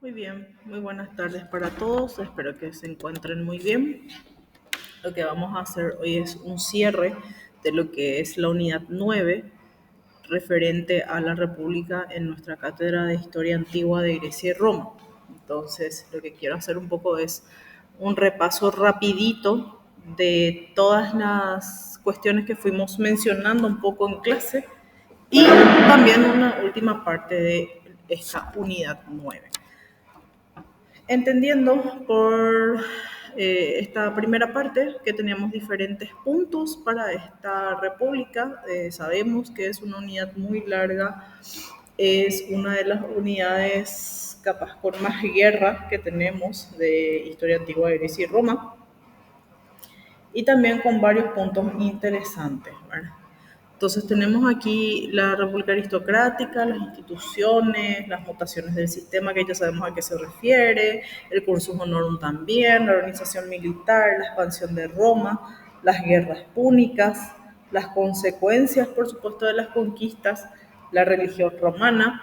Muy bien, muy buenas tardes para todos. Espero que se encuentren muy bien. Lo que vamos a hacer hoy es un cierre de lo que es la unidad 9 referente a la República en nuestra cátedra de Historia Antigua de Grecia y Roma. Entonces, lo que quiero hacer un poco es un repaso rapidito de todas las cuestiones que fuimos mencionando un poco en clase y también una última parte de esta unidad 9. Entendiendo por esta primera parte que teníamos diferentes puntos para esta república. Sabemos que es una unidad muy larga, es una de las unidades capaz con más guerra que tenemos de historia antigua de Grecia y Roma, y también con varios puntos interesantes, ¿verdad? Entonces tenemos aquí la República Aristocrática, las instituciones, las mutaciones del sistema, que ya sabemos a qué se refiere, el cursus honorum también, la organización militar, la expansión de Roma, las guerras púnicas, las consecuencias, por supuesto, de las conquistas, la religión romana,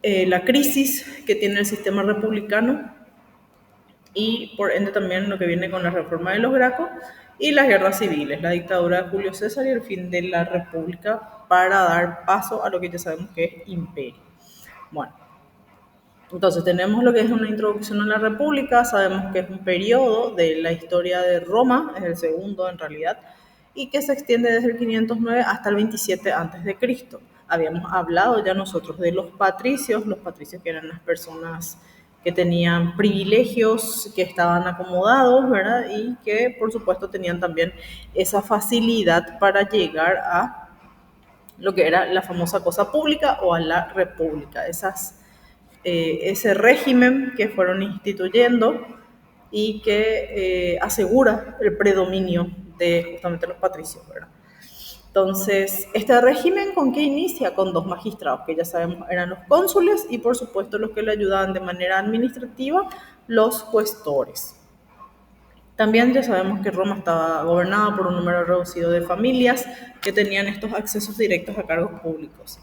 la crisis que tiene el sistema republicano y por ende también lo que viene con la reforma de los Gracos y las guerras civiles, la dictadura de Julio César y el fin de la República para dar paso a lo que ya sabemos que es imperio. Bueno, entonces tenemos lo que es una introducción a la República, sabemos que es un periodo de la historia de Roma, es el segundo en realidad, y que se extiende desde el 509 hasta el 27 a.C. Habíamos hablado ya nosotros de los patricios que eran las personas que tenían privilegios, que estaban acomodados, ¿verdad? Y que por supuesto tenían también esa facilidad para llegar a lo que era la famosa cosa pública o a la república, ese régimen que fueron instituyendo y que asegura el predominio de justamente los patricios, ¿verdad? Entonces, este régimen, ¿con qué inicia? Con dos magistrados, que ya sabemos eran los cónsules y por supuesto los que le ayudaban de manera administrativa, los cuestores. También ya sabemos que Roma estaba gobernada por un número reducido de familias que tenían estos accesos directos a cargos públicos.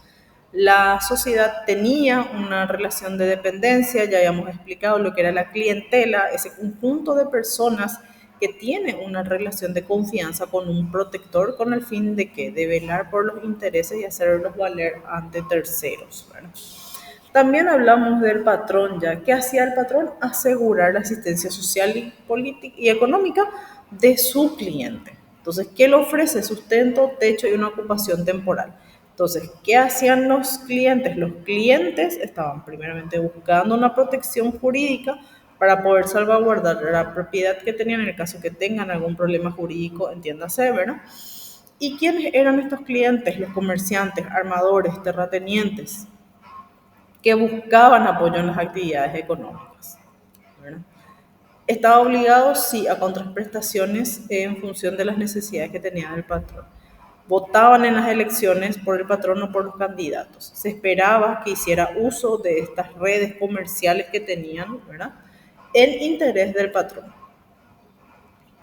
La sociedad tenía una relación de dependencia, ya habíamos explicado lo que era la clientela, ese conjunto de personas que tiene una relación de confianza con un protector con el fin de que de velar por los intereses y hacerlos valer ante terceros, ¿verdad? También hablamos del patrón ya. ¿Qué hacía el patrón? Asegurar la asistencia social y política y económica de su cliente. Entonces, ¿qué le ofrece? Sustento, techo y una ocupación temporal. Entonces, ¿qué hacían los clientes? Los clientes estaban primeramente buscando una protección jurídica para poder salvaguardar la propiedad que tenían en el caso que tengan algún problema jurídico, entiéndase, ¿verdad? ¿Y quiénes eran estos clientes? Los comerciantes, armadores, terratenientes, que buscaban apoyo en las actividades económicas, ¿verdad? Estaba obligado, sí, a contraprestaciones en función de las necesidades que tenía el patrón. Votaban en las elecciones por el patrón o por los candidatos. Se esperaba que hiciera uso de estas redes comerciales que tenían, ¿verdad?, en interés del patrón.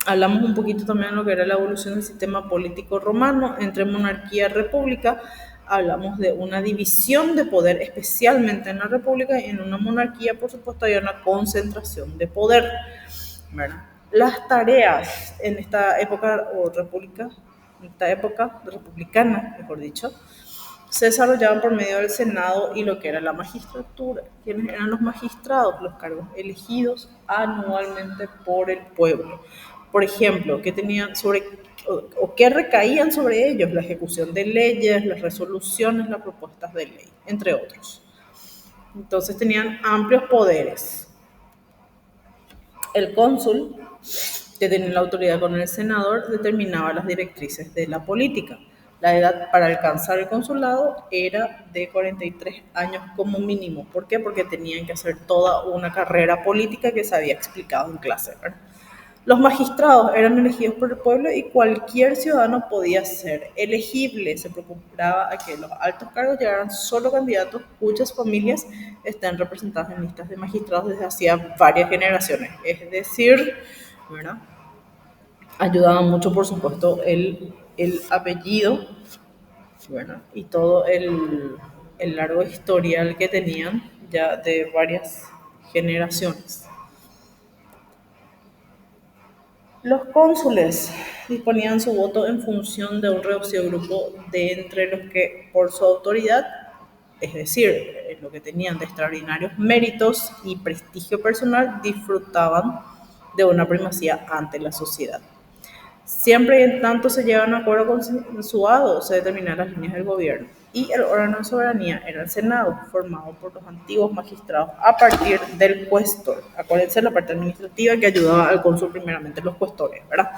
Hablamos un poquito también de lo que era la evolución del sistema político romano entre monarquía y república. Hablamos de una división de poder, especialmente en la república, y en una monarquía, por supuesto, hay una concentración de poder, ¿verdad? Las tareas en esta época, o república, en esta época republicana, mejor dicho, se desarrollaban por medio del Senado y lo que era la magistratura. ¿Quiénes eran los magistrados? Los cargos elegidos anualmente por el pueblo. Por ejemplo, ¿qué tenían sobre o qué recaían sobre ellos? La ejecución de leyes, las resoluciones, las propuestas de ley, entre otros. Entonces tenían amplios poderes. El cónsul, que tenía la autoridad con el senador, determinaba las directrices de la política. La edad para alcanzar el consulado era de 43 años como mínimo. ¿Por qué? Porque tenían que hacer toda una carrera política que se había explicado en clase, ¿verdad? Los magistrados eran elegidos por el pueblo y cualquier ciudadano podía ser elegible. Se procuraba a que los altos cargos llegaran solo candidatos cuyas familias estén representadas en listas de magistrados desde hacía varias generaciones. Es decir, ¿verdad?, ayudaba mucho, por supuesto, el apellido, ¿verdad?, y todo el largo historial que tenían ya de varias generaciones. Los cónsules disponían su voto en función de un reducido grupo de entre los que, por su autoridad, es decir, lo que tenían de extraordinarios méritos y prestigio personal, disfrutaban de una primacía ante la sociedad. Siempre y en tanto se llevan a acuerdo consensuado, se determinan las líneas del gobierno. Y el órgano de soberanía era el Senado, formado por los antiguos magistrados a partir del cuestor. Acuérdense la parte administrativa que ayudaba al cónsul primeramente, los cuestores, ¿verdad?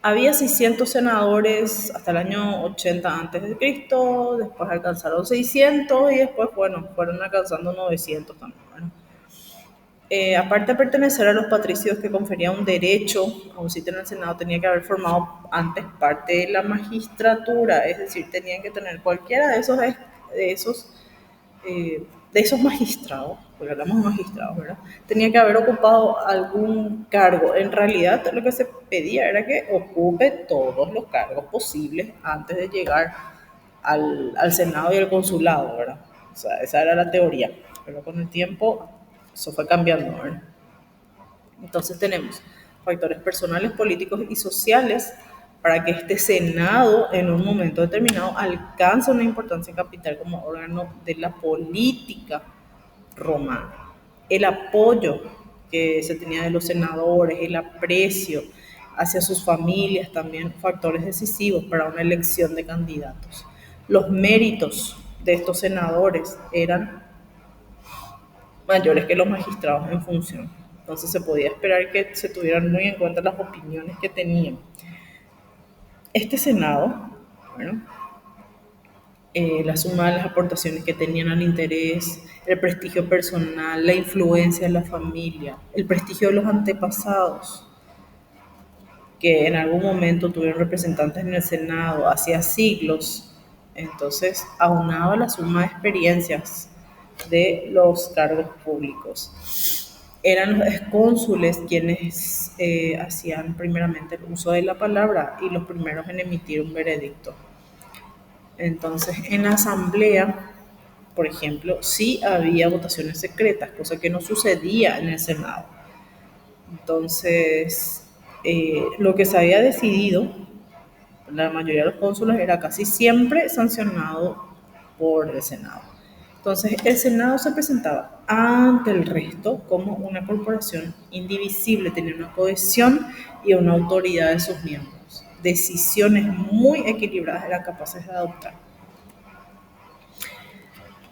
Había 600 senadores hasta el año 80 antes de Cristo, después alcanzaron 600 y después, bueno, fueron alcanzando 900 también, ¿verdad? Aparte de pertenecer a los patricios que confería un derecho a un sitio en el Senado, tenía que haber formado antes parte de la magistratura, es decir, tenían que tener cualquiera esos, de esos magistrados, porque hablamos de magistrados, ¿verdad? Tenía que haber ocupado algún cargo. En realidad, lo que se pedía era que ocupe todos los cargos posibles antes de llegar al Senado y al consulado, ¿verdad? O sea, esa era la teoría, pero con el tiempo eso fue cambiando, ¿verdad? Entonces tenemos factores personales, políticos y sociales para que este Senado en un momento determinado alcance una importancia capital como órgano de la política romana. El apoyo que se tenía de los senadores, el aprecio hacia sus familias, también factores decisivos para una elección de candidatos. Los méritos de estos senadores eran mayores que los magistrados en función. Entonces se podía esperar que se tuvieran muy en cuenta las opiniones que tenían. Este Senado, bueno, la suma de las aportaciones que tenían al interés, el prestigio personal, la influencia de la familia, el prestigio de los antepasados, que en algún momento tuvieron representantes en el Senado hacía siglos, entonces aunaba la suma de experiencias de los cargos públicos. Eran los cónsules quienes hacían primeramente el uso de la palabra y los primeros en emitir un veredicto. Entonces, en la asamblea, por ejemplo, sí había votaciones secretas, cosa que no sucedía en el Senado. Entonces, lo que se había decidido, la mayoría de los cónsules, era casi siempre sancionado por el Senado. Entonces, el Senado se presentaba ante el resto como una corporación indivisible, tenía una cohesión y una autoridad de sus miembros. Decisiones muy equilibradas eran capaces de adoptar.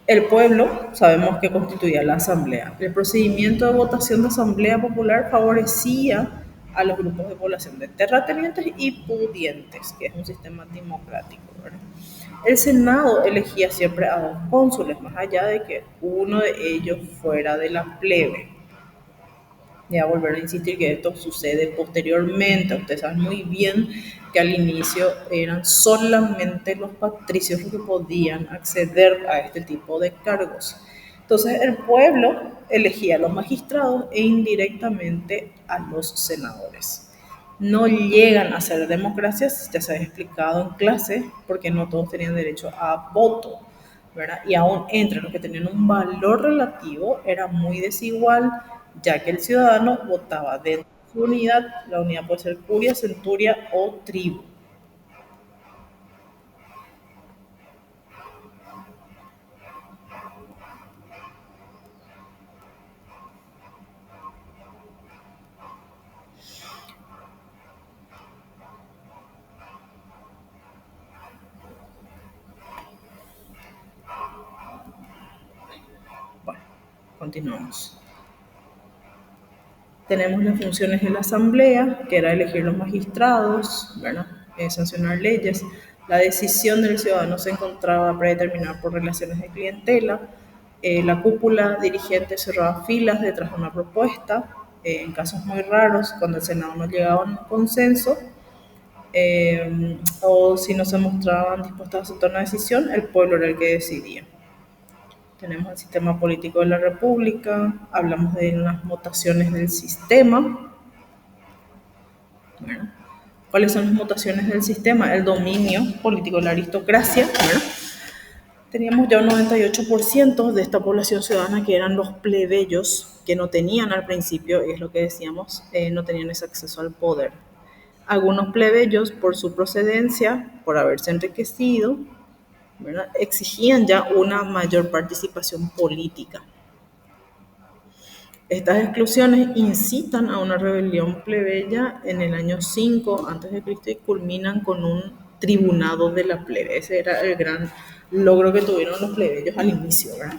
El pueblo, sabemos que constituía la asamblea. El procedimiento de votación de asamblea popular favorecía a los grupos de población de terratenientes y pudientes, que es un sistema democrático, ¿verdad? El Senado elegía siempre a dos cónsules, más allá de que uno de ellos fuera de la plebe. Y a volver a insistir que esto sucede posteriormente. Ustedes saben muy bien que al inicio eran solamente los patricios los que podían acceder a este tipo de cargos. Entonces el pueblo elegía a los magistrados e indirectamente a los senadores. No llegan a ser democracias, ya se ha explicado en clase, porque no todos tenían derecho a voto, ¿verdad? Y aún entre los que tenían un valor relativo era muy desigual, ya que el ciudadano votaba dentro de su unidad, la unidad puede ser curia, centuria o tribu. Bueno, continuamos. Tenemos las funciones de la asamblea, que era elegir los magistrados, ¿verdad? Sancionar leyes. La decisión del ciudadano se encontraba predeterminada por relaciones de clientela. La cúpula dirigente cerraba filas detrás de una propuesta. En casos muy raros, cuando el Senado no llegaba a un consenso, o si no se mostraban dispuestos a aceptar una decisión, el pueblo era el que decidía. Tenemos el sistema político de la República, hablamos de las mutaciones del sistema. Bueno, ¿cuáles son las mutaciones del sistema? El dominio político de la aristocracia, ¿verdad? Teníamos ya un 98% de esta población ciudadana que eran los plebeyos, que no tenían al principio, y es lo que decíamos, no tenían ese acceso al poder. Algunos plebeyos, por su procedencia, por haberse enriquecido, ¿verdad?, exigían ya una mayor participación política. Estas exclusiones incitan a una rebelión plebeya en el año 5 a.C. y culminan con un tribunado de la plebe. Ese era el gran logro que tuvieron los plebeyos al inicio, ¿verdad?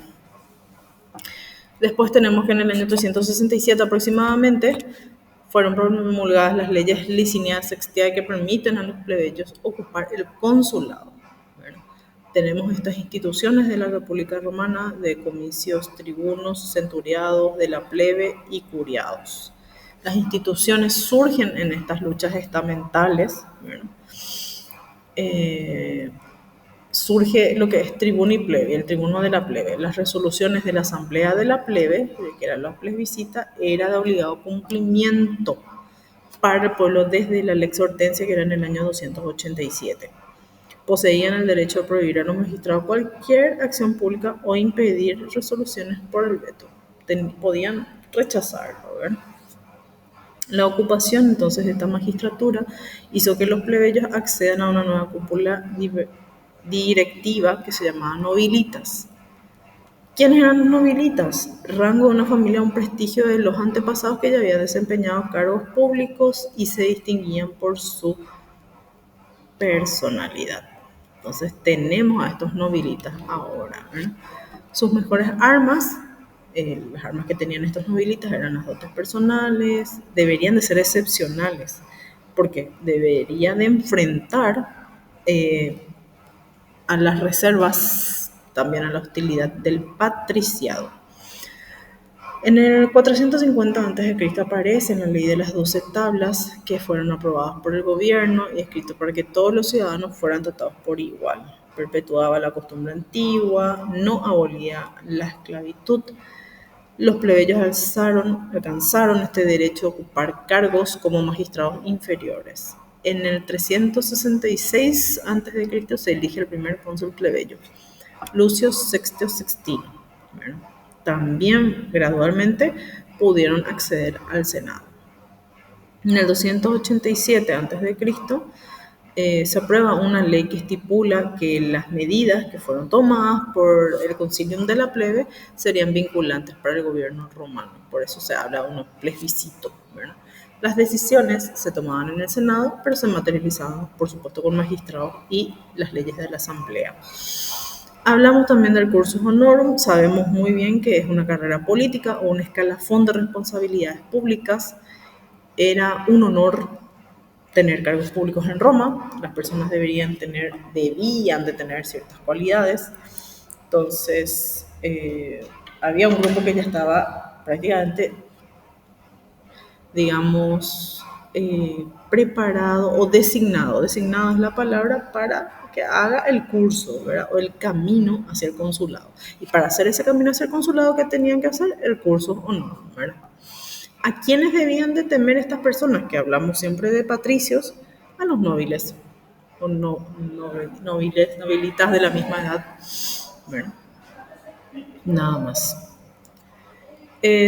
Después tenemos que en el año 367 aproximadamente fueron promulgadas las leyes Liciniae Sextiae que permiten a los plebeyos ocupar el consulado. ¿Verdad? Tenemos estas instituciones de la República Romana de comicios, tribunos, centuriados, de la plebe y curiados. Las instituciones surgen en estas luchas estamentales. Surge lo que es tribuno y plebe, el tribuno de la plebe. Las resoluciones de la asamblea de la plebe, que era la plebiscita, era de obligado cumplimiento para el pueblo desde la Lex Hortensia, que era en el año 287. Poseían el derecho a prohibir a los magistrados cualquier acción pública o impedir resoluciones por el veto. Podían rechazarlo, ¿verdad? La ocupación entonces de esta magistratura hizo que los plebeyos accedan a una nueva cúpula directiva que se llamaba nobilitas. ¿Quiénes eran los nobilitas? Rango de una familia, un prestigio de los antepasados que ya habían desempeñado cargos públicos y se distinguían por su personalidad. Entonces tenemos a estos nobilitas ahora, ¿eh? Sus mejores armas, las armas que tenían estos nobilitas eran las dotes personales, deberían de ser excepcionales, porque deberían de enfrentar a las reservas, también a la hostilidad del patriciado. En el 450 a.C. aparece la ley de las 12 tablas que fueron aprobadas por el gobierno y escrito para que todos los ciudadanos fueran tratados por igual. Perpetuaba la costumbre antigua, no abolía la esclavitud. Los plebeyos alcanzaron este derecho a ocupar cargos como magistrados inferiores. En el 366 a.C. se elige el primer cónsul plebeyo, Lucio Sextio Sextino. Bueno, también gradualmente pudieron acceder al Senado. En el 287 a.C. Se aprueba una ley que estipula que las medidas que fueron tomadas por el Concilium de la Plebe serían vinculantes para el gobierno romano. Por eso se habla de un plebiscito, ¿verdad? Las decisiones se tomaban en el Senado, pero se materializaban, por supuesto, con magistrados y las leyes de la Asamblea. Hablamos también del cursus honorum. Sabemos muy bien que es una carrera política o un escalafón de responsabilidades públicas. Era un honor tener cargos públicos en Roma. Las personas debían de tener ciertas cualidades. Entonces, había un grupo que ya estaba prácticamente, digamos, preparado o designado. Designado es la palabra para que haga el curso, ¿verdad?, o el camino hacia el consulado. Y para hacer ese camino hacia el consulado, ¿qué tenían que hacer? El curso honor, ¿verdad? ¿A quiénes debían de temer estas personas? Que hablamos siempre de patricios, a los nobles, o nobilitas de la misma edad. Bueno, nada más.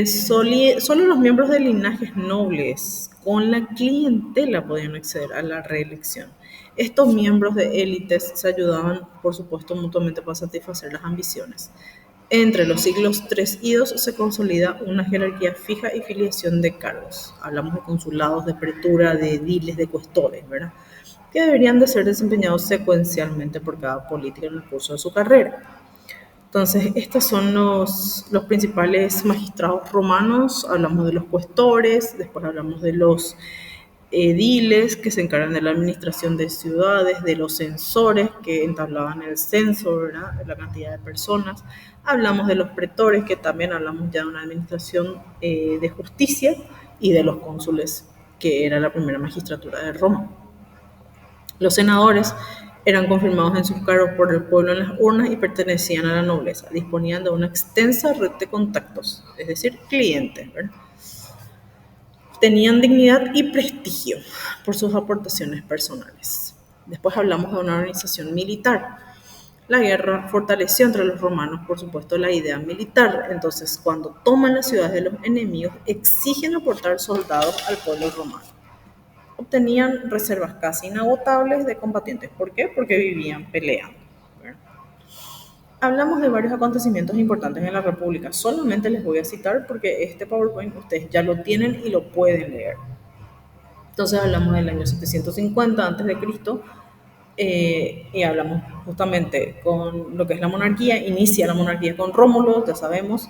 Solo los miembros de linajes nobles con la clientela podían acceder a la reelección. Estos miembros de élites se ayudaban, por supuesto, mutuamente para satisfacer las ambiciones. Entre los siglos 3 y 2 se consolida una jerarquía fija y filiación de cargos. Hablamos de consulados, de pretura, de ediles, de cuestores, ¿verdad?, que deberían de ser desempeñados secuencialmente por cada político en el curso de su carrera. Entonces, estos son los principales magistrados romanos. Hablamos de los cuestores, después hablamos de los ediles que se encargan de la administración de ciudades, de los censores que entablaban el censo, ¿verdad?, de la cantidad de personas. Hablamos de los pretores, que también hablamos ya de una administración de justicia, y de los cónsules, que era la primera magistratura de Roma. Los senadores eran confirmados en sus cargos por el pueblo en las urnas y pertenecían a la nobleza. Disponían de una extensa red de contactos, es decir, clientes, ¿verdad? Tenían dignidad y prestigio por sus aportaciones personales. Después hablamos de una organización militar. La guerra fortaleció entre los romanos, por supuesto, la idea militar. Entonces, cuando toman las ciudades de los enemigos, exigen aportar soldados al pueblo romano. Obtenían reservas casi inagotables de combatientes. ¿Por qué? Porque vivían peleando. Hablamos de varios acontecimientos importantes en la República. Solamente les voy a citar porque este PowerPoint ustedes ya lo tienen y lo pueden leer. Entonces hablamos del año 750 a.C. Y hablamos justamente con lo que es la monarquía. Inicia la monarquía con Rómulo, ya sabemos,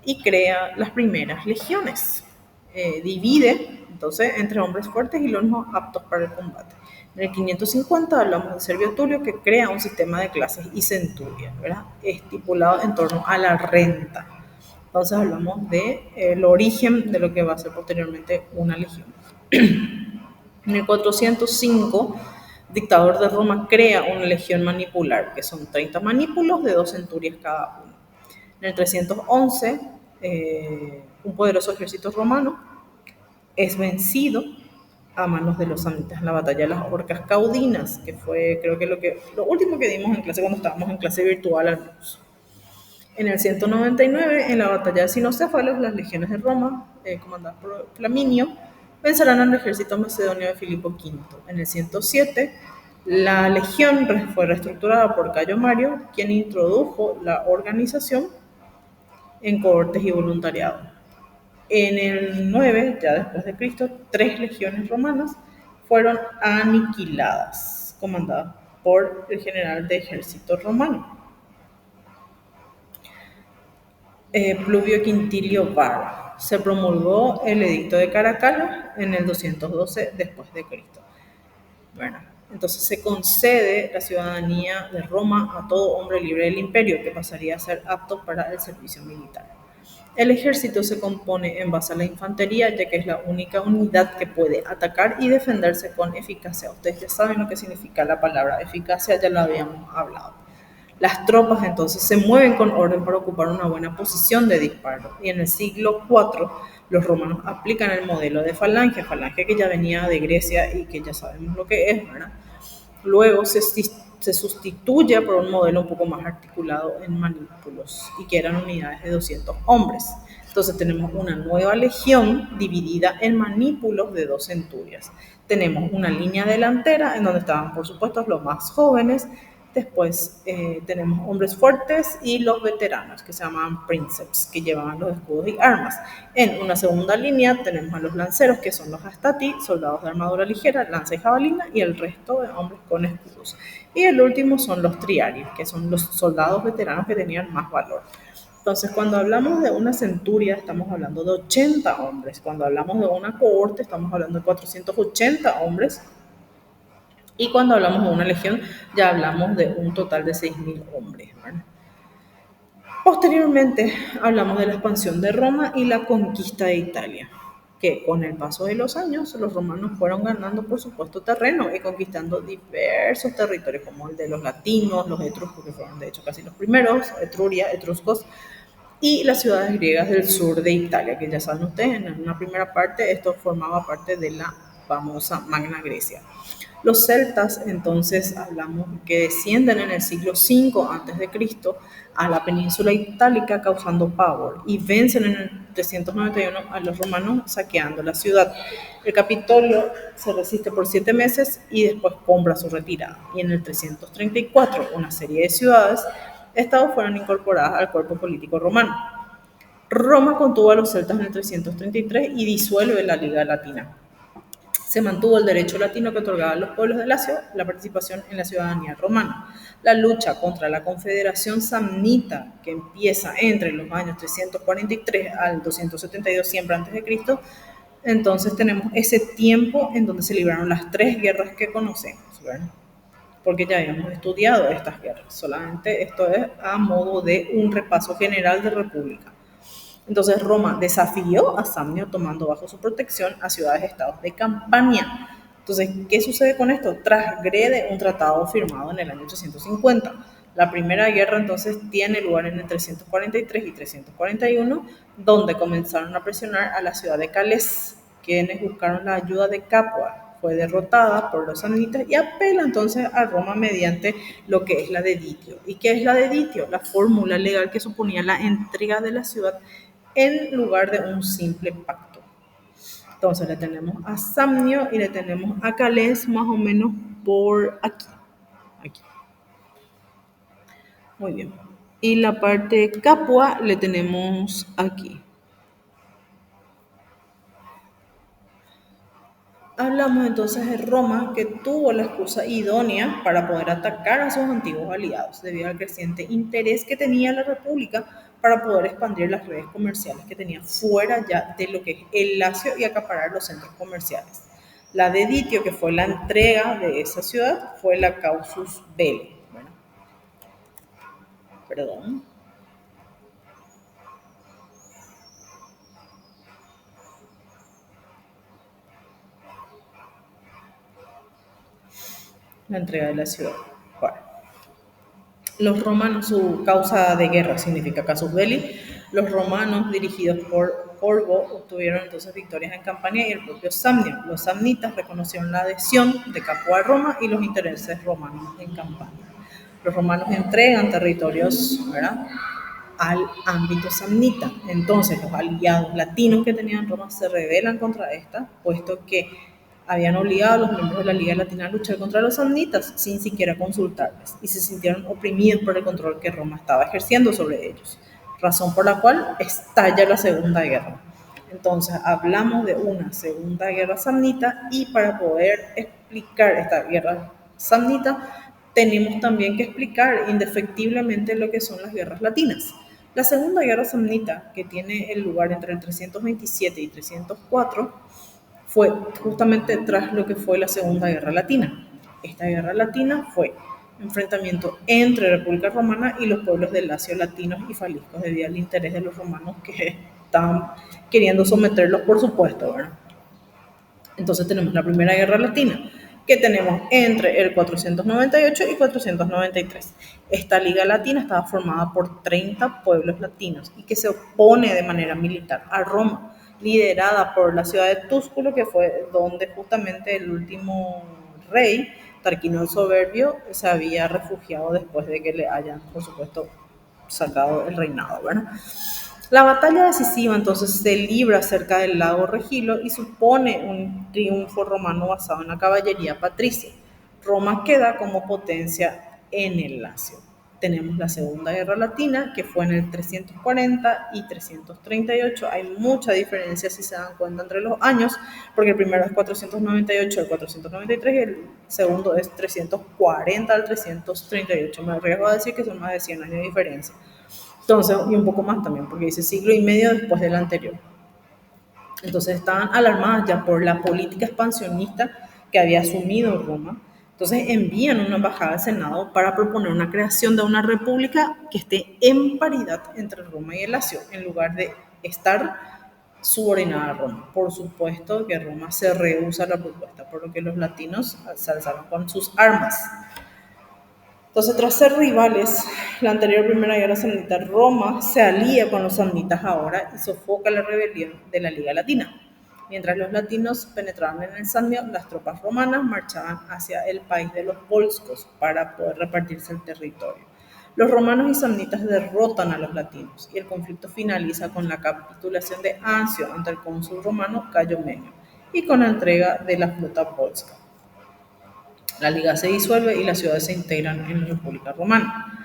y crea las primeras legiones. Divide entonces entre hombres fuertes y los no aptos para el combate. En el 550 hablamos de Servio Tulio, que crea un sistema de clases y centurias, ¿verdad? Estipulado en torno a la renta. Entonces hablamos del origen de lo que va a ser posteriormente una legión. En el 405, dictador de Roma crea una legión manipular, que son 30 manípulos de 2 centurias cada uno. En el 311, un poderoso ejército romano es vencido a manos de los samnitas en la batalla de las Orcas Caudinas, que fue creo que lo último que dimos en clase cuando estábamos en clase virtual al menos. En el 199, en la batalla de Cinocéfalos, las legiones de Roma, comandadas por Flaminio, vencerán al ejército macedonio de Filipo V. En el 107, la legión fue reestructurada por Cayo Mario, quien introdujo la organización en cohortes y voluntariado. En el 9, ya después de Cristo, 3 legiones romanas fueron aniquiladas, comandadas por el general de ejército romano, Pluvio Quintilio Varro. Se promulgó el edicto de Caracalla en el 212 después de Cristo. Bueno, entonces se concede la ciudadanía de Roma a todo hombre libre del imperio, que pasaría a ser apto para el servicio militar. El ejército se compone en base a la infantería, ya que es la única unidad que puede atacar y defenderse con eficacia. Ustedes ya saben lo que significa la palabra eficacia, ya lo habíamos hablado. Las tropas entonces se mueven con orden para ocupar una buena posición de disparo. Y en el siglo IV los romanos aplican el modelo de falange que ya venía de Grecia y que ya sabemos lo que es, ¿verdad? Luego se sustituye por un modelo un poco más articulado en manípulos y que eran unidades de 200 hombres. Entonces tenemos una nueva legión dividida en manípulos de 2 centurias. Tenemos una línea delantera en donde estaban, por supuesto, los más jóvenes. Después tenemos hombres fuertes y los veteranos, que se llamaban princeps, que llevaban los escudos y armas. En una segunda línea tenemos a los lanceros, que son los hastati, soldados de armadura ligera, lanza y jabalina, y el resto de hombres con escudos. Y el último son los triarios, que son los soldados veteranos que tenían más valor. Entonces, cuando hablamos de una centuria, estamos hablando de 80 hombres. Cuando hablamos de una cohorte, estamos hablando de 480 hombres. Y cuando hablamos de una legión, ya hablamos de un total de 6.000 hombres, ¿verdad? Posteriormente, hablamos de la expansión de Roma y la conquista de Italia, que con el paso de los años, los romanos fueron ganando, por supuesto, terreno y conquistando diversos territorios, como el de los latinos, los etruscos, que fueron de hecho casi los primeros, Etruria, etruscos, y las ciudades griegas del sur de Italia, que ya saben ustedes, en una primera parte esto formaba parte de la famosa Magna Grecia. Los celtas, entonces, hablamos que descienden en el siglo V a.C. a la península itálica causando pavor y vencen en el 391 a los romanos saqueando la ciudad. El Capitolio se resiste por 7 meses y después compra su retirada. Y en el 334, una serie de ciudades estados fueron incorporadas al cuerpo político romano. Roma contuvo a los celtas en el 333 y disuelve la Liga Latina. Se mantuvo el derecho latino que otorgaba a los pueblos de Lacio la participación en la ciudadanía romana. La lucha contra la Confederación Samnita, que empieza entre los años 343 al 272, siempre antes de Cristo, entonces tenemos ese tiempo en donde se libraron las 3 guerras que conocemos, ¿verdad? Porque ya habíamos estudiado estas guerras. Solamente esto es a modo de un repaso general de República. Entonces Roma desafió a Samnio tomando bajo su protección a ciudades-estados de Campania. Entonces, ¿qué sucede con esto? Transgrede un tratado firmado en el año 350. La primera guerra entonces tiene lugar en el 343 y 341, donde comenzaron a presionar a la ciudad de Calais, quienes buscaron la ayuda de Capua, fue derrotada por los samnitas y apela entonces a Roma mediante lo que es la deditio. ¿Y qué es la deditio? La fórmula legal que suponía la entrega de la ciudad en lugar de un simple pacto. Entonces le tenemos a Samnio y le tenemos a Calais más o menos por aquí. Aquí. Muy bien. Y la parte Capua le tenemos aquí. Hablamos entonces de Roma, que tuvo la excusa idónea para poder atacar a sus antiguos aliados, debido al creciente interés que tenía la República para poder expandir las redes comerciales que tenía fuera ya de lo que es el Lacio y acaparar los centros comerciales. La de Ditio, que fue la entrega de esa ciudad, fue la Causus Belli. Bueno, perdón. La entrega de la ciudad. Bueno. Los romanos, su causa de guerra significa casus belli. Los romanos, dirigidos por Corbo, obtuvieron entonces victorias en Campania y el propio Samnio. Los samnitas reconocieron la adhesión de Capua a Roma y los intereses romanos en Campania. Los romanos entregan territorios, ¿verdad?, al ámbito samnita. Entonces, los aliados latinos que tenían Roma se rebelan contra esta, puesto que habían obligado a los miembros de la Liga Latina a luchar contra los samnitas sin siquiera consultarles y se sintieron oprimidos por el control que Roma estaba ejerciendo sobre ellos, razón por la cual estalla la Segunda Guerra. Entonces, hablamos de una Segunda Guerra Samnita y para poder explicar esta guerra samnita, tenemos también que explicar indefectiblemente lo que son las guerras latinas. La Segunda Guerra Samnita, que tiene el lugar entre el 327 y 304, fue justamente tras lo que fue la Segunda Guerra Latina. Esta guerra latina fue enfrentamiento entre República Romana y los pueblos del Lacio latinos y faliscos debido al interés de los romanos que estaban queriendo someterlos, por supuesto, ¿verdad? Entonces tenemos la Primera Guerra Latina, que tenemos entre el 498 y 493. Esta Liga Latina estaba formada por 30 pueblos latinos y que se opone de manera militar a Roma, liderada por la ciudad de Túsculo, que fue donde justamente el último rey, Tarquino el Soberbio, se había refugiado después de que le hayan, por supuesto, sacado el reinado, ¿verdad? La batalla decisiva entonces se libra cerca del lago Regilo y supone un triunfo romano basado en la caballería patricia. Roma queda como potencia en el Lacio. Tenemos la Segunda Guerra Latina, que fue en el 340 y 338. Hay mucha diferencia, si se dan cuenta, entre los años, porque el primero es 498 al 493 y el segundo es 340 al 338. Me arriesgo a decir que son más de 100 años de diferencia. Entonces, y un poco más también, porque dice siglo y medio después del anterior. Entonces estaban alarmadas ya por la política expansionista que había asumido Roma. Entonces envían una embajada al Senado para proponer una creación de una república que esté en paridad entre Roma y el Lacio, en lugar de estar subordinada a Roma. Por supuesto que Roma se rehúsa a la propuesta, por lo que los latinos se alzaron con sus armas. Entonces, tras ser rivales, la anterior Primera Guerra Samnita, Roma se alía con los samnitas ahora y sofoca la rebelión de la Liga Latina. Mientras los latinos penetraban en el Samnio, las tropas romanas marchaban hacia el país de los volscos para poder repartirse el territorio. Los romanos y samnitas derrotan a los latinos y el conflicto finaliza con la capitulación de Anzio ante el cónsul romano Cayo Menio y con la entrega de la flota volsca. La liga se disuelve y las ciudades se integran en la República Romana.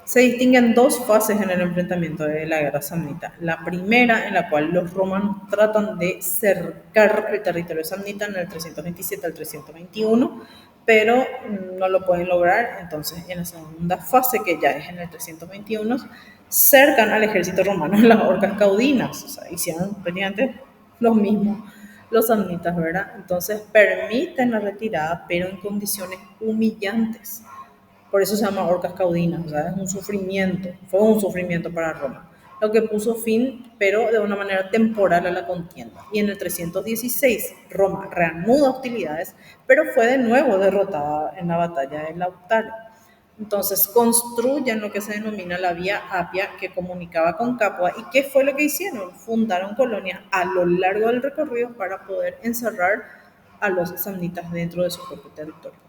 Se distinguen dos fases en el enfrentamiento de la guerra samnita. La primera, en la cual los romanos tratan de cercar el territorio samnita en el 327 al 321, pero no lo pueden lograr. Entonces, en la segunda fase, que ya es en el 321, cercan al ejército romano en las Orcas Caudinas. O sea, hicieron prácticamente lo mismo los samnitas, ¿verdad? Entonces permiten la retirada, pero en condiciones humillantes. Por eso se llama Orcas Caudinas, o sea, es un sufrimiento, fue un sufrimiento para Roma, lo que puso fin, pero de una manera temporal, a la contienda. Y en el 316, Roma reanuda hostilidades, pero fue de nuevo derrotada en la batalla de Lautaro. Entonces construyen lo que se denomina la Vía Apia, que comunicaba con Capua. ¿Y qué fue lo que hicieron? Fundaron colonias a lo largo del recorrido para poder encerrar a los samnitas dentro de su propio territorio.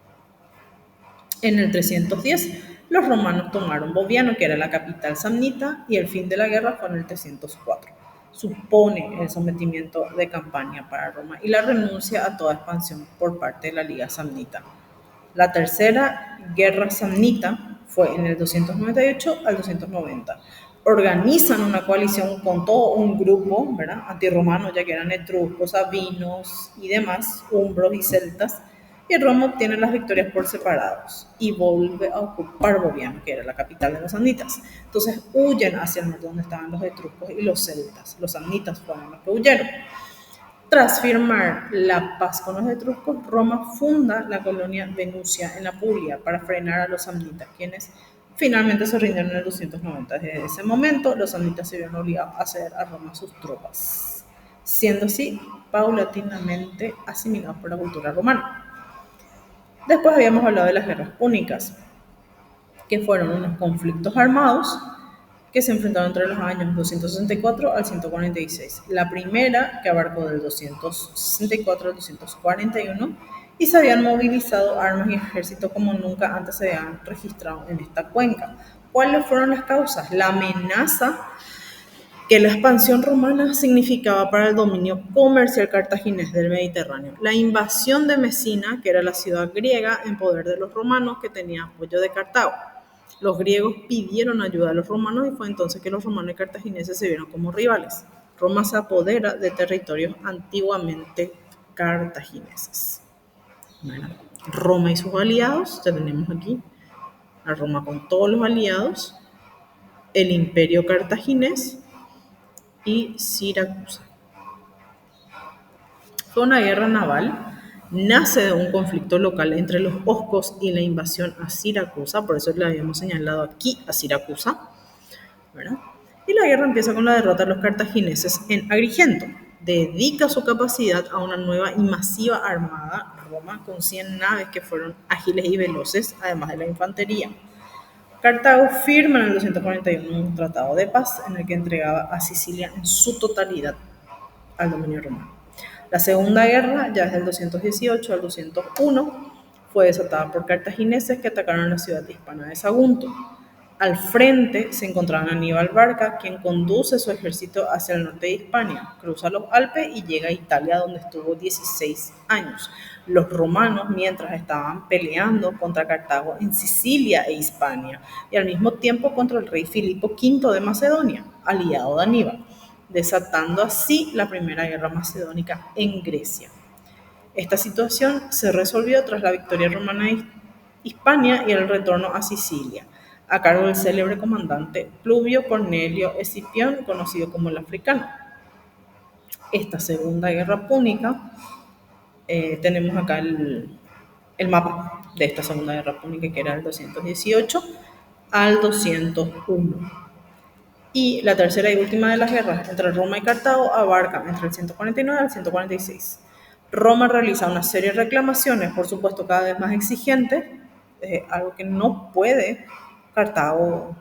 En el 310, los romanos tomaron Boviano, que era la capital samnita, y el fin de la guerra fue en el 304. Supone el sometimiento de campaña para Roma y la renuncia a toda expansión por parte de la Liga Samnita. La tercera guerra samnita fue en el 298 al 290. Organizan una coalición con todo un grupo, ¿verdad?, antirromano, ya que eran etruscos, sabinos y demás, umbros y celtas, y Roma obtiene las victorias por separados y vuelve a ocupar Boviano, que era la capital de los samnitas. Entonces huyen hacia el norte donde estaban los etruscos y los celtas. Los samnitas fueron los que huyeron. Tras firmar la paz con los etruscos, Roma funda la colonia Venusia en la Puglia para frenar a los samnitas, quienes finalmente se rindieron en el 290. Desde ese momento, los samnitas se vieron obligados a ceder a Roma sus tropas, siendo así paulatinamente asimilados por la cultura romana. Después habíamos hablado de las guerras púnicas, que fueron unos conflictos armados que se enfrentaron entre los años 264 al 146. La primera, que abarcó del 264 al 241, y se habían movilizado armas y ejército como nunca antes se habían registrado en esta cuenca. ¿Cuáles fueron las causas? La amenaza que la expansión romana significaba para el dominio comercial cartaginés del Mediterráneo. La invasión de Mesina, que era la ciudad griega en poder de los romanos, que tenía apoyo de Cartago. Los griegos pidieron ayuda a los romanos y fue entonces que los romanos y cartagineses se vieron como rivales. Roma se apodera de territorios antiguamente cartagineses. Bueno, Roma y sus aliados, ya tenemos aquí a Roma con todos los aliados, el imperio cartaginés y Siracusa. Fue una guerra naval, nace de un conflicto local entre los oscos y la invasión a Siracusa, por eso le habíamos señalado aquí a Siracusa, ¿verdad? Y la guerra empieza con la derrota de los cartagineses en Agrigento. Dedica su capacidad a una nueva y masiva armada Roma con 100 naves que fueron ágiles y veloces, además de la infantería. Cartago firma en el 241 un tratado de paz en el que entregaba a Sicilia en su totalidad al dominio romano. La Segunda Guerra, ya desde el 218 al 201, fue desatada por cartagineses que atacaron la ciudad hispana de Sagunto. Al frente se encontraba Aníbal Barca, quien conduce su ejército hacia el norte de Hispania, cruza los Alpes y llega a Italia, donde estuvo 16 años. Los romanos, mientras estaban peleando contra Cartago en Sicilia e Hispania, y al mismo tiempo contra el rey Filipo V de Macedonia, aliado de Aníbal, desatando así la Primera Guerra Macedónica en Grecia. Esta situación se resolvió tras la victoria romana de Hispania y el retorno a Sicilia, a cargo del célebre comandante Pluvio Cornelio Escipión, conocido como el Africano. Esta Segunda Guerra Púnica, tenemos acá el mapa de esta Segunda Guerra Púnica, que era el 218 al 201. Y la tercera y última de las guerras entre Roma y Cartago abarca entre el 149 al 146. Roma realiza una serie de reclamaciones, por supuesto cada vez más exigentes, algo que no puede Cartago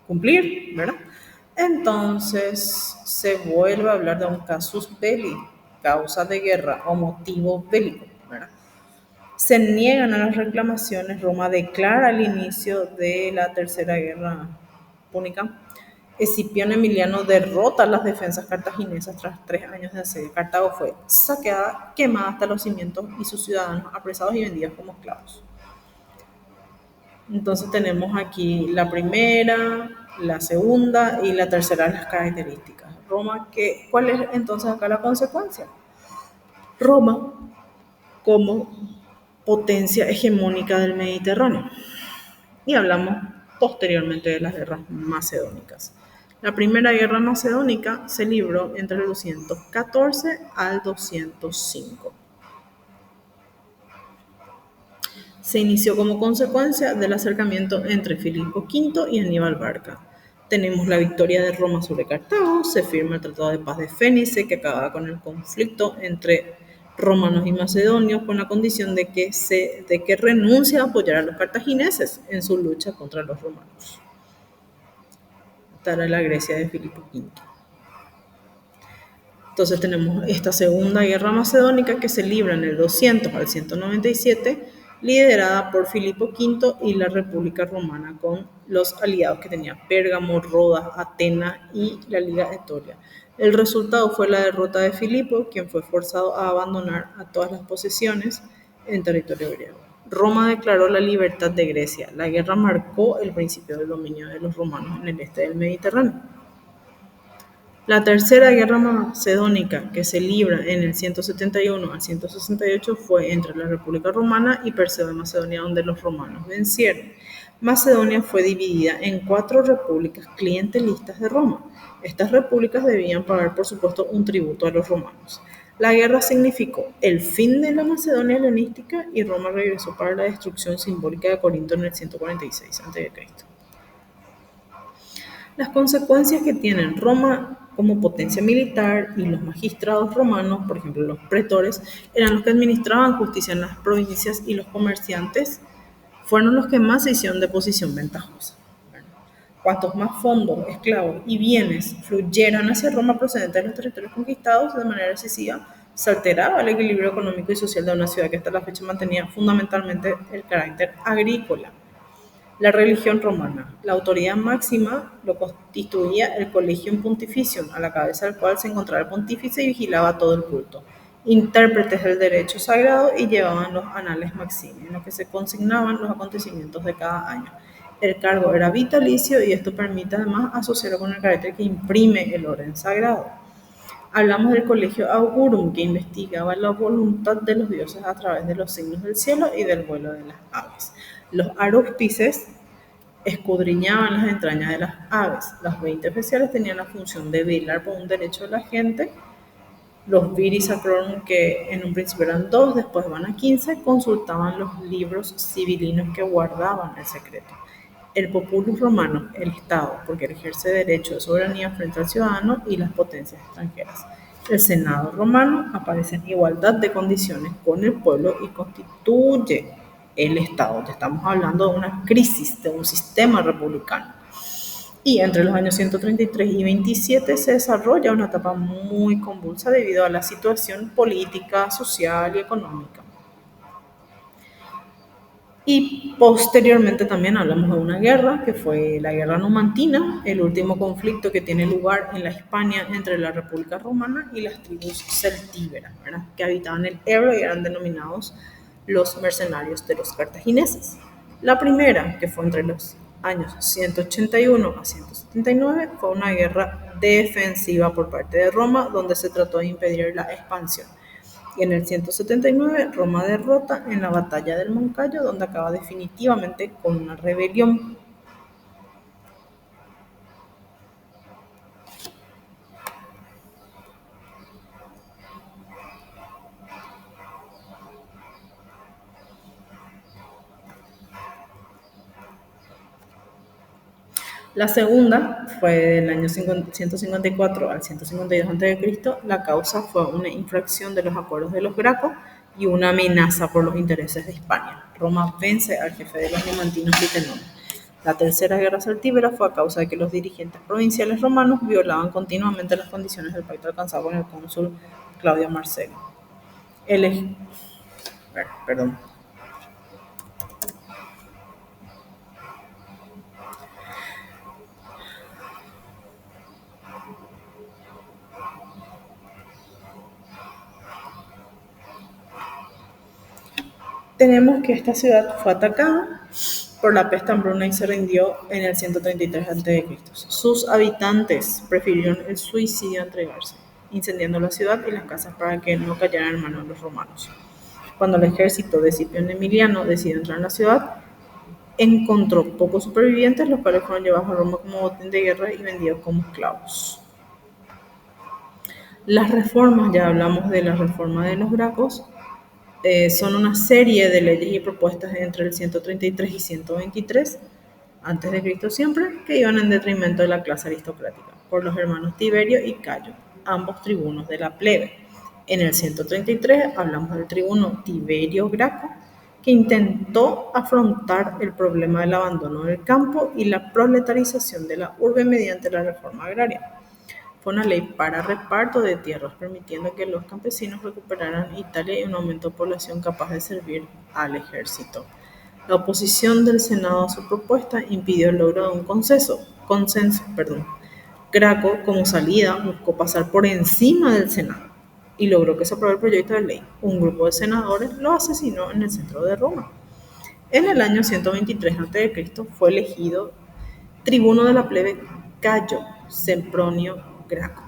cumplir, ¿verdad? Entonces se vuelve a hablar de un casus belli, causa de guerra o motivo bélico, ¿verdad? Se niegan a las reclamaciones, Roma declara el inicio de la Tercera Guerra Púnica. Escipión Emiliano derrota las defensas cartaginesas tras 3 años de asedio. Cartago fue saqueada, quemada hasta los cimientos y sus ciudadanos apresados y vendidos como esclavos. Entonces tenemos aquí la primera, la segunda y la tercera de las características. Roma, ¿cuál es entonces acá la consecuencia? Roma como potencia hegemónica del Mediterráneo. Y hablamos posteriormente de las guerras macedónicas. La primera guerra macedónica se libró entre el 214 al 205. Se inició como consecuencia del acercamiento entre Filipo V y Aníbal Barca. Tenemos la victoria de Roma sobre Cartago, se firma el Tratado de Paz de Fénice, que acaba con el conflicto entre romanos y macedonios, con la condición de que renuncie a apoyar a los cartagineses en su lucha contra los romanos. Esta era la Grecia de Filipo V. Entonces tenemos esta segunda guerra macedónica que se libra en el 200 al 197, liderada por Filipo V y la República Romana, con los aliados que tenía Pérgamo, Rodas, Atenas y la Liga Etolia. El resultado fue la derrota de Filipo, quien fue forzado a abandonar a todas las posesiones en territorio griego. Roma declaró la libertad de Grecia. La guerra marcó el principio del dominio de los romanos en el este del Mediterráneo. La tercera guerra macedónica, que se libra en el 171 al 168, fue entre la República Romana y Perseo de Macedonia, donde los romanos vencieron. Macedonia fue dividida en 4 repúblicas clientelistas de Roma. Estas repúblicas debían pagar, por supuesto, un tributo a los romanos. La guerra significó el fin de la Macedonia helenística y Roma regresó para la destrucción simbólica de Corinto en el 146 a.C. Las consecuencias que tienen Roma como potencia militar y los magistrados romanos, por ejemplo los pretores, eran los que administraban justicia en las provincias y los comerciantes fueron los que más se hicieron de posición ventajosa. Cuantos más fondos, esclavos y bienes fluyeran hacia Roma procedentes de los territorios conquistados de manera excesiva, se alteraba el equilibrio económico y social de una ciudad que hasta la fecha mantenía fundamentalmente el carácter agrícola. La religión romana. La autoridad máxima lo constituía el Collegium Pontificium, a la cabeza del cual se encontraba el pontífice y vigilaba todo el culto. Intérpretes del derecho sagrado y llevaban los anales maximi, en los que se consignaban los acontecimientos de cada año. El cargo era vitalicio y esto permite además asociarlo con el carácter que imprime el orden sagrado. Hablamos del Colegio Augurum, que investigaba la voluntad de los dioses a través de los signos del cielo y del vuelo de las aves. Los aruspices escudriñaban las entrañas de las aves. Los 20 especiales tenían la función de velar por un derecho de la gente. Los viri sacrorum, que en un principio eran 2, después van a 15, consultaban los libros civilinos que guardaban el secreto. El populus romano, el Estado, porque ejerce derecho de soberanía frente al ciudadano y las potencias extranjeras. El Senado romano aparece en igualdad de condiciones con el pueblo y constituye el Estado. Estamos hablando de una crisis de un sistema republicano. Y entre los años 133 y 27 se desarrolla una etapa muy convulsa debido a la situación política, social y económica. Y posteriormente también hablamos de una guerra, que fue la guerra numantina, el último conflicto que tiene lugar en la Hispania entre la República Romana y las tribus celtíberas, ¿verdad?, que habitaban el Ebro y eran denominados los mercenarios de los cartagineses. La primera, que fue entre los años 181 a 179, fue una guerra defensiva por parte de Roma, donde se trató de impedir la expansión. Y en el 179, Roma derrota en la batalla del Moncayo, donde acaba definitivamente con una rebelión. La segunda fue del año 154 al 152 a.C. La causa fue una infracción de los acuerdos de los Gracos y una amenaza por los intereses de Hispania. Roma vence al jefe de los numantinos, Litenón. La tercera guerra celtíbera fue a causa de que los dirigentes provinciales romanos violaban continuamente las condiciones del pacto alcanzado con el cónsul Claudio Marcelo. Tenemos que esta ciudad fue atacada por la peste hambruna y se rindió en el 133 a.C. Sus habitantes prefirieron el suicidio a entregarse, incendiando la ciudad y las casas para que no cayeran en manos de los romanos. Cuando el ejército de Escipión Emiliano decidió entrar en la ciudad, encontró pocos supervivientes, los cuales fueron llevados a Roma como botín de guerra y vendidos como esclavos. Las reformas, ya hablamos de la reforma de los Gracos, son una serie de leyes y propuestas entre el 133 y 123 antes de Cristo siempre, que iban en detrimento de la clase aristocrática, por los hermanos Tiberio y Cayo, ambos tribunos de la plebe. En el 133 hablamos del tribuno Tiberio Graco, que intentó afrontar el problema del abandono del campo y la proletarización de la urbe mediante la reforma agraria. Fue una ley para reparto de tierras, permitiendo que los campesinos recuperaran Italia y un aumento de población capaz de servir al ejército. La oposición del Senado a su propuesta impidió el logro de un consenso. Graco, como salida, buscó pasar por encima del Senado y logró que se aprobara el proyecto de ley. Un grupo de senadores lo asesinó en el centro de Roma. En el año 123 a.C. fue elegido tribuno de la plebe Cayo Sempronio Graco,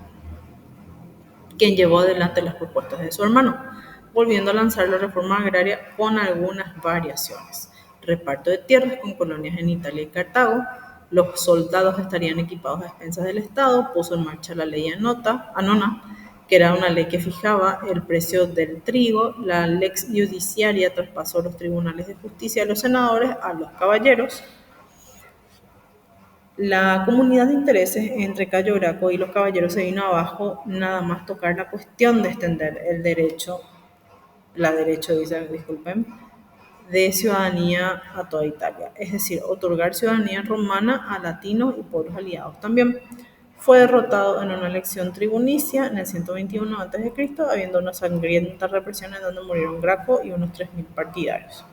quien llevó adelante las propuestas de su hermano, volviendo a lanzar la reforma agraria con algunas variaciones. Reparto de tierras con colonias en Italia y Cartago. Los soldados estarían equipados a expensas del Estado. Puso en marcha la ley Anona, que era una ley que fijaba el precio del trigo. La lex judiciaria traspasó los tribunales de justicia de los senadores a los caballeros. La comunidad de intereses entre Cayo Graco y los caballeros se vino abajo nada más tocar la cuestión de extender de ciudadanía a toda Italia, es decir, otorgar ciudadanía romana a latinos y pueblos aliados también. Fue derrotado en una elección tribunicia en el 121 a.C., habiendo una sangrienta represión en donde murieron Graco y unos 3.000 partidarios.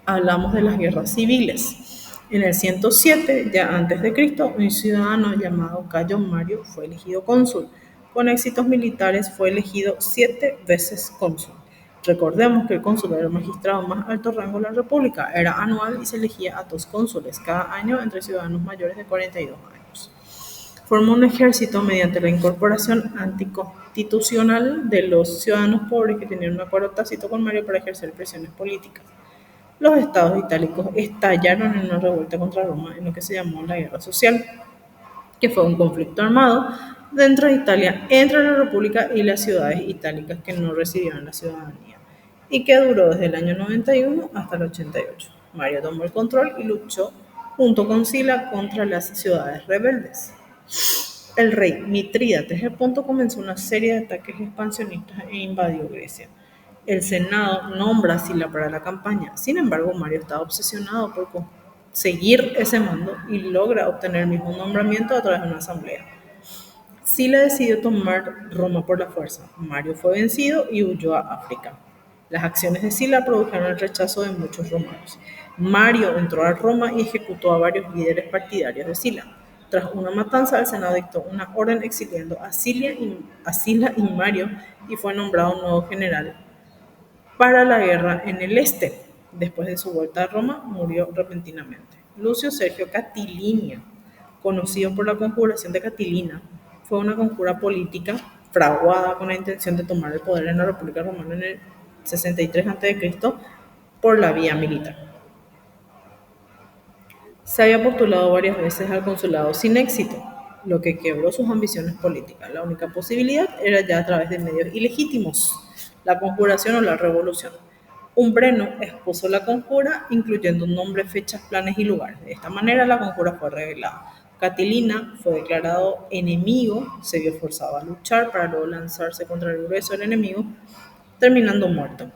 Hablamos de las guerras civiles. En el 107, ya antes de Cristo, un ciudadano llamado Cayo Mario fue elegido cónsul. Con éxitos militares fue elegido 7 veces cónsul. Recordemos que el cónsul era el magistrado más alto rango de la República, era anual y se elegía a 2 cónsules cada año entre ciudadanos mayores de 42 años. Formó un ejército mediante la incorporación anticonstitucional de los ciudadanos pobres que tenían un acuerdo tácito con Mario para ejercer presiones políticas. Los estados itálicos estallaron en una revuelta contra Roma en lo que se llamó la Guerra Social, que fue un conflicto armado dentro de Italia entre la República y las ciudades itálicas que no recibieron la ciudadanía, y que duró desde el año 91 hasta el 88. Mario tomó el control y luchó junto con Sila contra las ciudades rebeldes. El rey Mitrídates II comenzó una serie de ataques expansionistas e invadió Grecia. El Senado nombra a Sila para la campaña. Sin embargo, Mario estaba obsesionado por seguir ese mando y logra obtener el mismo nombramiento a través de una asamblea. Sila decidió tomar Roma por la fuerza. Mario fue vencido y huyó a África. Las acciones de Sila produjeron el rechazo de muchos romanos. Mario entró a Roma y ejecutó a varios líderes partidarios de Sila. Tras una matanza, el Senado dictó una orden exiliando a Sila y Mario y fue nombrado nuevo general para la guerra en el este. Después de su vuelta a Roma, murió repentinamente. Lucio Sergio Catilina, conocido por la conjuración de Catilina, fue una conjura política fraguada con la intención de tomar el poder en la República Romana en el 63 a.C. por la vía militar. Se había postulado varias veces al consulado sin éxito, lo que quebró sus ambiciones políticas. La única posibilidad era ya a través de medios ilegítimos, la conjuración o la revolución. Un Breno expuso la conjura, incluyendo nombre, fechas, planes y lugares. De esta manera, la conjura fue revelada. Catilina fue declarado enemigo, se vio forzado a luchar para luego lanzarse contra el grueso del enemigo, terminando muerto.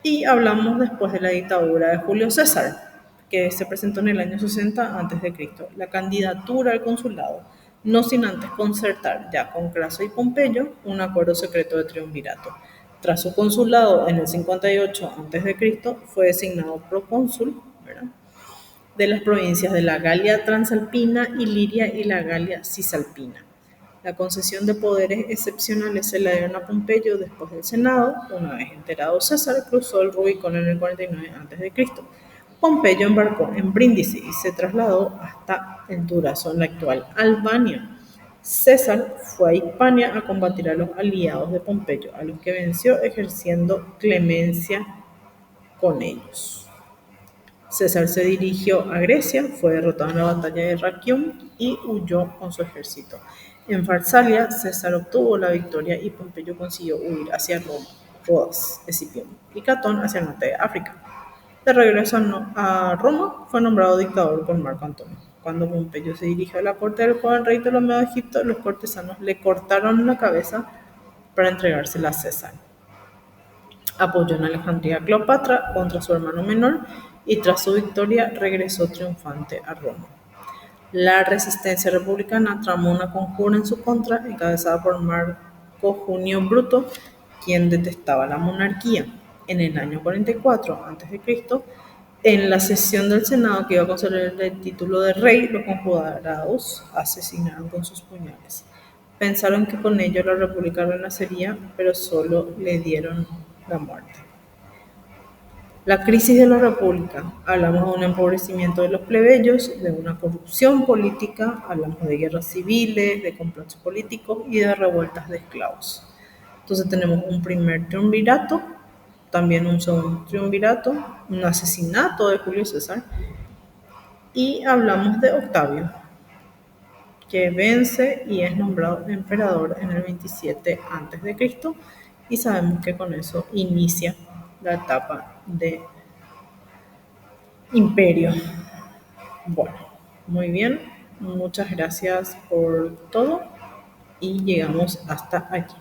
Y hablamos después de la dictadura de Julio César, que se presentó en el año 60 a.C. La candidatura al consulado, no sin antes concertar ya con Craso y Pompeyo un acuerdo secreto de triunvirato. Tras su consulado en el 58 a.C., fue designado procónsul, de las provincias de la Galia Transalpina, Iliria y la Galia Cisalpina. La concesión de poderes excepcionales se la dieron a Pompeyo después del Senado. Una vez enterado César, cruzó el Rubicón en el 49 a.C. Pompeyo embarcó en Brindisi y se trasladó hasta el Durazzo, en la actual Albania. César fue a Hispania a combatir a los aliados de Pompeyo, a los que venció ejerciendo clemencia con ellos. César se dirigió a Grecia, fue derrotado en la batalla de Raquium y huyó con su ejército. En Farsalia, César obtuvo la victoria y Pompeyo consiguió huir hacia Roma, Rodas, Escipión y Catón hacia el norte de África. De regreso a Roma, fue nombrado dictador por Marco Antonio. Cuando Pompeyo se dirigió a la corte del joven rey Ptolomeo de Egipto, los cortesanos le cortaron la cabeza para entregársela a César. Apoyó en Alejandría a Cleopatra contra su hermano menor y tras su victoria regresó triunfante a Roma. La resistencia republicana tramó una conjura en su contra, encabezada por Marco Junio Bruto, quien detestaba la monarquía. En el año 44 a.C., en la sesión del Senado que iba a concederle el título de rey, los conjurados asesinaron con sus puñales. Pensaron que con ello la república renacería, pero solo le dieron la muerte. La crisis de la república. Hablamos de un empobrecimiento de los plebeyos, de una corrupción política, hablamos de guerras civiles, de complots políticos y de revueltas de esclavos. Entonces tenemos un primer triunvirato, también un segundo triunvirato, un asesinato de Julio César y hablamos de Octavio, que vence y es nombrado emperador en el 27 a.C. y sabemos que con eso inicia la etapa de imperio. Bueno, muy bien, muchas gracias por todo y llegamos hasta aquí.